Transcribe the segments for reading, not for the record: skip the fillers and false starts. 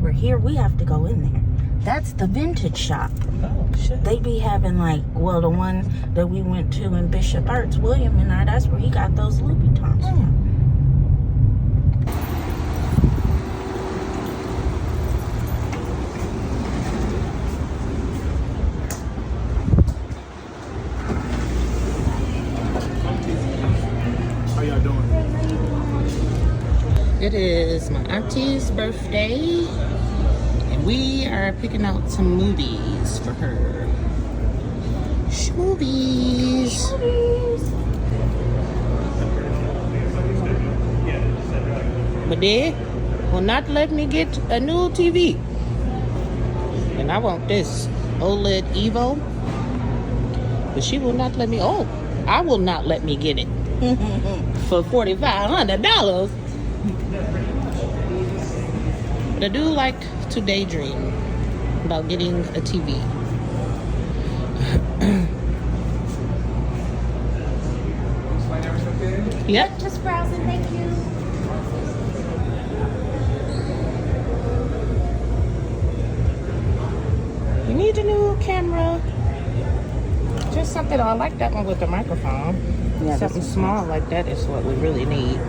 we're here, we have to go in there. That's the vintage shop. Oh, shit. They be having like, well, the one that we went to in Bishop Arts, William and I, that's where he got those Louboutins from. How y'all doing? It is my auntie's birthday, and we are picking out some movies for her. Schmoovies. But they will not let me get a new TV. And I want this OLED Evo. But she will not let me. Oh, I will not let me get it for $4,500. But I do like to daydream about getting a TV. Yep. Just browsing, thank you. You need a new camera. Just something. I like that one with the microphone. Yeah, Something small like that is what we really need.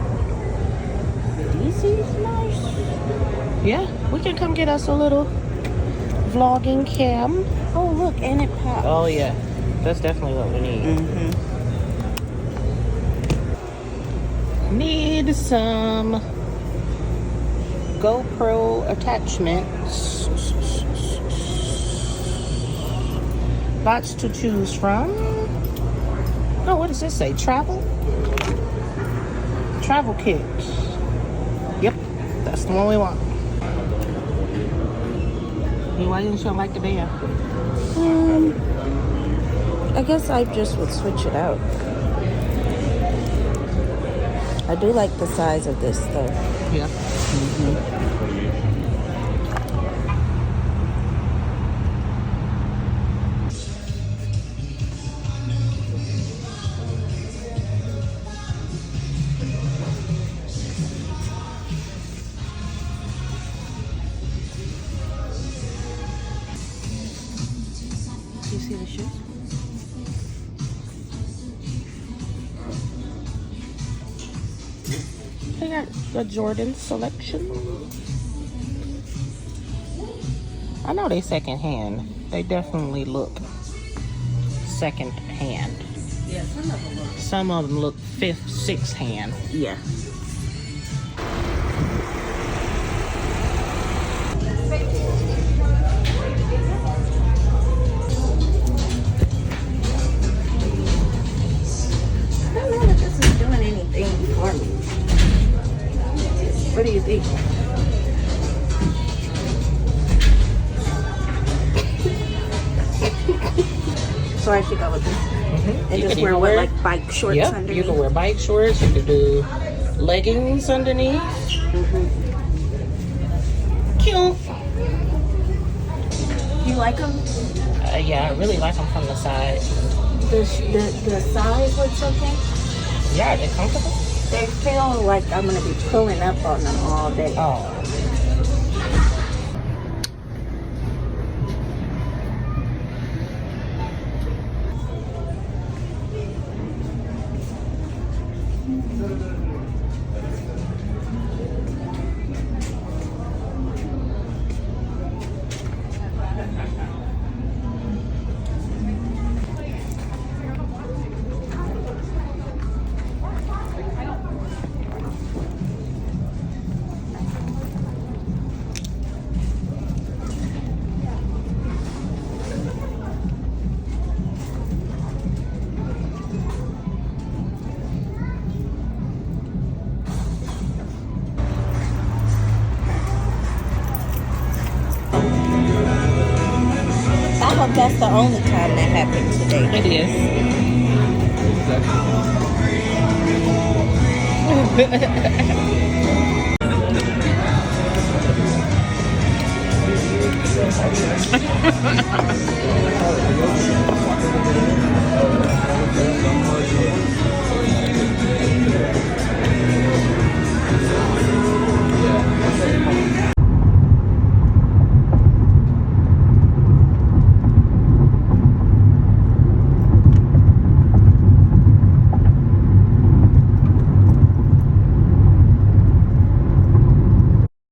This is nice. Yeah, we can come get us a little vlogging cam. Oh, look, and it pops. Oh yeah, that's definitely what we need. Need some GoPro attachments. Lots to choose from. Oh, what does this say? Travel kit. Yep, that's the one we want. Why didn't you like the band? I guess I just would switch it out. I do like the size of this though. Yeah. You see the shoes? They got the Jordan selection. I know they second hand. They definitely look second hand. Yeah, some of them look. Some of them look fifth, sixth hand. Yeah. I don't know if this is doing anything for me. What do you think? So I should go with this. And You just can wear either what, wear- like bike shorts Yep, underneath? you can wear bike shorts. You can do leggings underneath. Cute. You like them? Yeah, I really like them from the side. The size looks okay. Yeah, they're comfortable. They feel like I'm gonna be pulling up on them all day. Oh. I hope that's the only time that happened today. It is.